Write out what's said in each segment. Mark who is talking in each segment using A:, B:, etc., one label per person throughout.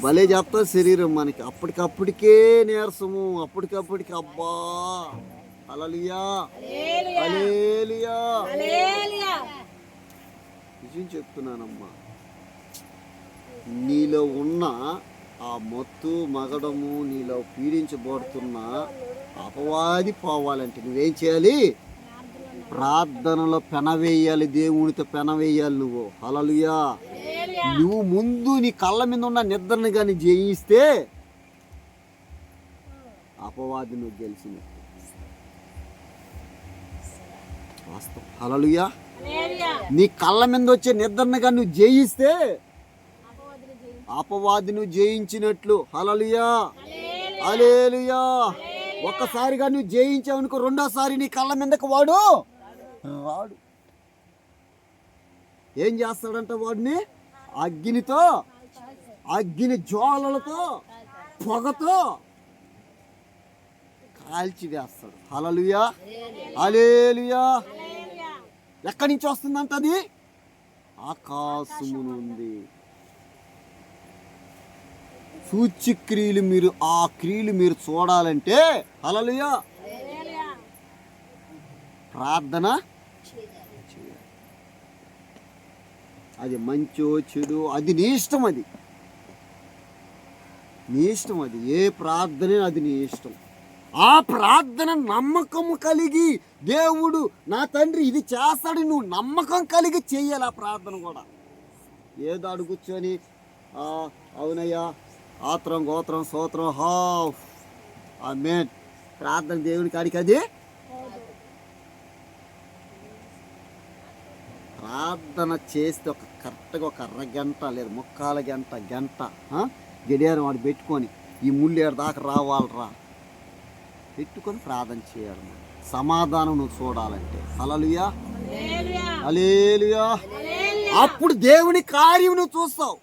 A: భలే చెప్తా శరీరం మనకి అప్పటికప్పటికే నీరసము, అప్పటికప్పటికి అబ్బా. హల్లెలూయా హల్లెలూయా. నిజం చెప్తున్నానమ్మా, నీలో ఉన్న ఆ మత్తు మగడము, నీలో పీడించబడుతున్న అపవాది పోవాలంటే నువ్వేం చేయాలి? ప్రార్థనలో పెనవేయాలి, దేవునితో పెనవేయాలి నువ్వు. హల్లెలూయా. నువ్వు ముందు నీ కళ్ళ మీద ఉన్న నిద్రని కానీ జయిస్తే అపవాది నువ్వు గెలిచినట్టు. వాస్తవం. హల్లెలూయా. నీ కళ్ళ మీద వచ్చే నిద్రని కానీ నువ్వు జయిస్తే అపవాది నువ్వు జయించినట్లు. హల్లెలూయా హల్లెలూయా. ఒక్కసారిగా నువ్వు జయించావనుకో, రెండోసారి నీ కళ్ళ మీదకి వాడు రాడు. ఏం చేస్తాడంట? వాడిని అగ్నితో, అగ్ని జ్వాలలతో, పొగతో కాల్చి వేస్తాడు. హల్లెలూయా హల్లెలూయా. ఎక్కడి నుంచి వస్తుందంట? అది ఆకాశము నుండి. సూచ్యక్రియలు మీరు, ఆ క్రియలు మీరు చూడాలంటే హల్లెలూయా ప్రార్థన చేయాలి. అది మంచో చెడు అది నీ ఇష్టం, అది నీ ఇష్టం. అది ఏ ప్రార్థన అది నీ ఇష్టం. ఆ ప్రార్థన నమ్మకం కలిగి, దేవుడు నా తండ్రి ఇది చేస్తాడు, నువ్వు నమ్మకం కలిగి చెయ్యాలి ఆ ప్రార్థన కూడా. ఏదో అడుగుచ్చని అవునయ్యా ఆత్రం గోత్రం స్తోత్రం ఆమేన్ ప్రార్థన దేవుని కాడికి అది ప్రార్థన చేస్తే ఒక కరెక్ట్గా ఒక అరగంట లేదా ముక్కాల గంట గడియారం వాడు పెట్టుకొని ఈ ముళ్ళేడు దాకా రావాలరా పెట్టుకొని ప్రార్థన చేయాలి. సమాధానం నువ్వు చూడాలంటే. హల్లెలూయా హల్లెలూయా. అప్పుడు దేవుని కార్యం నువ్వు చూస్తావు,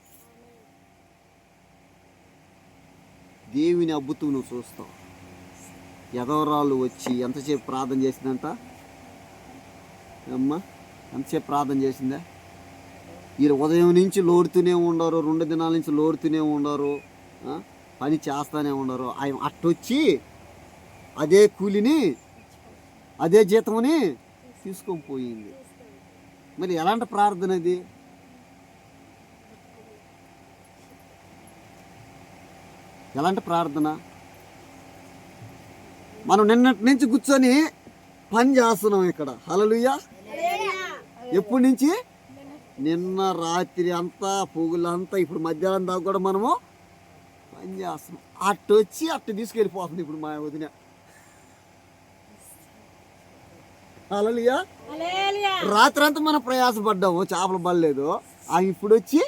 A: దేవుని అద్భుతం నువ్వు చూస్తావు. ఎదవరాళ్ళు వచ్చి ఎంతసేపు ప్రార్థన చేసిందంట అమ్మా? ఎంతసేపు ప్రార్థన చేసిందా? వీరు ఉదయం నుంచి లోడుతూనే ఉండరు, 2 దినాల నుంచి లోడుతూనే ఉండరు, పని చేస్తూనే ఉండరు. ఆయన అట్టొచ్చి అదే కూలిని అదే జీతముని తీసుకొని పోయింది. మరి ఎలాంటి ప్రార్థన అది? ఎలాంటి ప్రార్థన? మనం నిన్నటి నుంచి కూర్చొని పని చేస్తున్నాం ఇక్కడ. హల్లెలూయా. ఎప్పటి నుంచి? నిన్న రాత్రి అంతా పొగులంతా ఇప్పుడు మధ్యాహ్నం దాకా కూడా మనము పని చేస్తున్నాం. అట్టు వచ్చి అట్టు తీసుకెళ్ళిపోతుంది ఇప్పుడు మా వదిన. హల్లెలూయా. రాత్రి అంతా మనం ప్రయాసపడ్డాము, చేపలు పడలేదు. ఇప్పుడు వచ్చి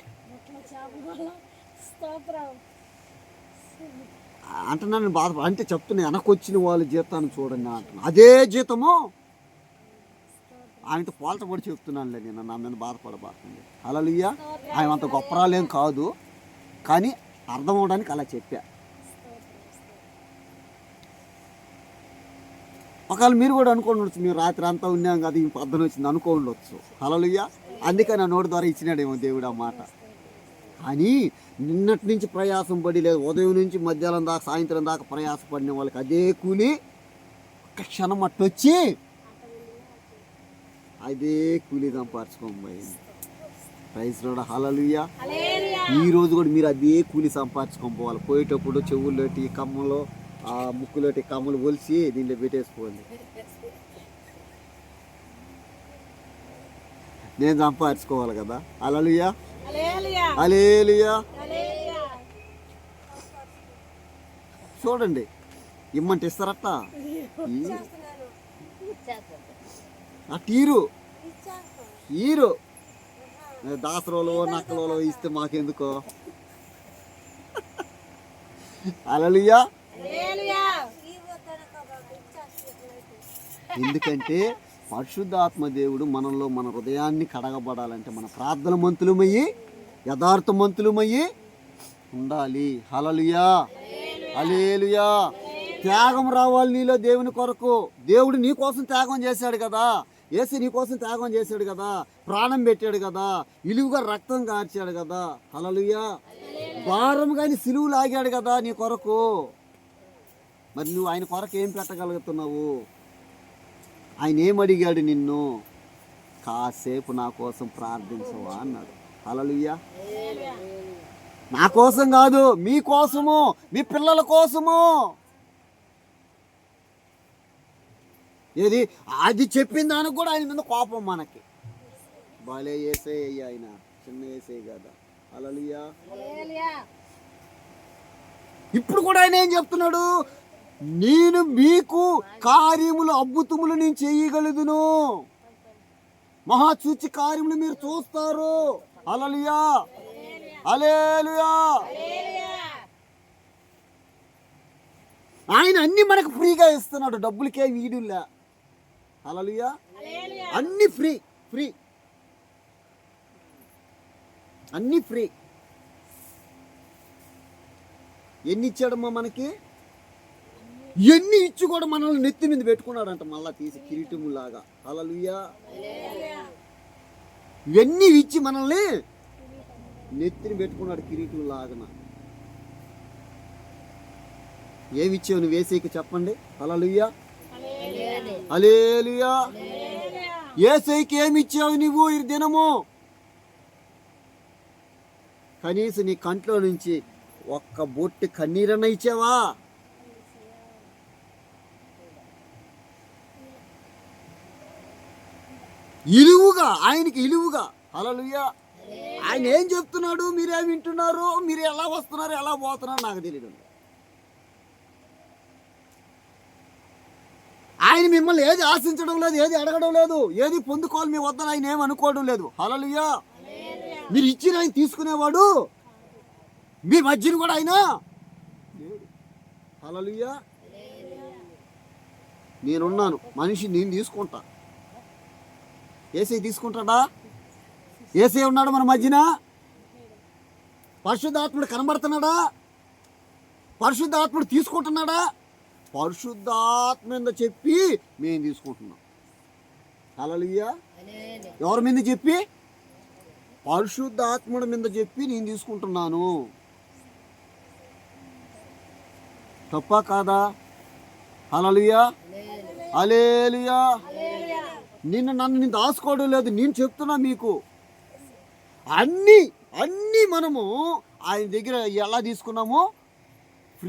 A: అంటున్నా, నేను బాధ అంటే చెప్తున్నా, వెనకొచ్చిన వాళ్ళ జీతాన్ని చూడండి అంటున్నా. అదే జీతము ఆయనతో పోల్చబడి చెప్తున్నానులే నేను, నా మీద బాధపడబాకండి. హల్లెలూయా. ఆయన అంత గొప్పరాలేం కాదు, కానీ అర్థం అవడానికి అలా చెప్పా. ఒకవేళ మీరు కూడా అనుకోండి, మీరు రాత్రి అంతా ఉన్నాం కదా, ఈ పొద్దున వచ్చింది అనుకోండొచ్చు. హల్లెలూయా. అందుకే నా నోటి ద్వారా ఇచ్చినాడేమో దేవుడు ఆ మాట. కానీ నిన్నటి నుంచి ప్రయాసం పడి, లేదు ఉదయం నుంచి మధ్యాహ్నం దాకా సాయంత్రం దాకా ప్రయాసపడిన వాళ్ళకి అదే కూలి ఒక్క క్షణం అట్టొచ్చి అదే కూలి సంపాదించుకోబోయింది. Praise lord. హల్లెలూయా. ఈ రోజు కూడా మీరు అదే కూలి సంపాదించుకోపోవాలి. పోయేటప్పుడు చెవుల్లోటి కమ్మలు, ఆ ముక్కులోటి కమ్మలు ఒలిసి దీంట్లో పెట్టేసుకోండి. నేను సంపాదించుకోవాలి కదా. హల్లెలూయా హల్లెలూయా. చూడండి, ఇమ్మంటే ఇస్తారట. అటు హీరో దాసరోలో నక్కలో ఇస్తే మాకెందుకో. హల్లెలూయా. ఎందుకంటే పరిశుద్ధాత్మ దేవుడు మనలో, మన హృదయాన్ని కడగబడాలంటే మన ప్రార్థన మంతులమయ్యి, యథార్థ మంతులమయ్యి ఉండాలి. హల్లెలూయా హల్లెలూయా. త్యాగం రావాలి నీలో దేవుని కొరకు. దేవుడు నీ కోసం త్యాగం చేశాడు కదా, యేసు నీ కోసం త్యాగం చేశాడు కదా, ప్రాణం పెట్టాడు కదా, ఇలువుగా రక్తం కార్చాడు కదా. హల్లెలూయా భారం కానీ సిలువు లాగాడు కదా నీ కొరకు. మరి నువ్వు ఆయన కొరకు ఏం పెట్టగలుగుతున్నావు? ఆయన ఏమడిగాడు నిన్ను? కాసేపు నా కోసం ప్రార్థించవా అన్నాడు. హల్లెలూయా. నా కోసం కాదు, మీ కోసము, మీ పిల్లల కోసము. ఏది అది చెప్పిన దానికి కూడా ఆయన మీద కోపం మనకి. బాలే ఏసే ఆయన చిన్న ఏసే కదా. హల్లెలూయా. ఇప్పుడు కూడా ఆయన ఏం చెప్తున్నాడు? నేను మీకు కార్యములు అద్భుతములు నేను చేయగలుగును, మహాసూచి కార్యములు మీరు చూస్తారు. హల్లెలూయా. హల్లెలూయా. ఆయన అన్ని మనకు ఫ్రీగా ఇస్తున్నాడు, డబ్బులకే వీడులే. హల్లెలూయా. అన్ని ఫ్రీ ఫ్రీ, అన్ని ఫ్రీ. ఎన్ని ఇచ్చాడమ్మా మనకి? ఎన్ని ఇచ్చి కూడా మనల్ని నెత్తి మీద పెట్టుకున్నాడంట, మళ్ళా తీసి కిరీటములాగా. హల్లెలూయా. ఇవన్నీ ఇచ్చి మనల్ని నెత్తిని పెట్టుకున్నాడు కిరీటం లాగన. ఏమి ఇచ్చావు నువ్వు యేసయ్యకి చెప్పండి? హల్లెలూయా. హల్లెలూయా. యేసయ్యకి ఏమి ఇచ్చావు నువ్వు ఈ దినము? కనీసం నీ కంట్లో నుంచి ఒక్క బొట్టు కన్నీరన్న ఇచ్చావా? ఇలువుగా, ఆయనకి ఇలువుగా. హల్లెలూయా. ఆయన ఏం చెప్తున్నాడు, మీరేం వింటున్నారు, మీరు ఎలా వస్తున్నారు, ఎలా పోతున్నారు నాకు తెలియదు. ఆయన మిమ్మల్ని ఏది ఆశించడం లేదు, ఏది అడగడం లేదు, ఏది పొందుకోవాలి మీ వద్దని ఆయన ఏం అనుకోవడం లేదు. హల్లెలూయా. మీరు ఇచ్చిన ఆయన తీసుకునేవాడు, మీ మధ్యన కూడా ఆయన లేడు. హల్లెలూయా. నేనున్నాను, మనిషి నేను తీసుకుంటా. యేసయ్య తీసుకుంటాడా? యేసయ్య ఉన్నాడు మన మధ్యన. పరిశుద్ధాత్ముడు కనబడుతున్నాడా? పరిశుద్ధాత్ముడు తీసుకుంటున్నాడా? పరిశుద్ధాత్మ మీద చెప్పి మేము తీసుకుంటున్నాం. హల్లెలూయా. ఎవరి మీద చెప్పి? పరిశుద్ధాత్ముడి మీద చెప్పి నేను తీసుకుంటున్నాను. తప్పా కాదా? హల్లెలూయా. హల్లెలూయా. నన్ను దాచుకోవడం లేదు, నేను చెప్తున్నా మీకు. అన్నీ మనము ఆయన దగ్గర ఎలా తీసుకున్నామో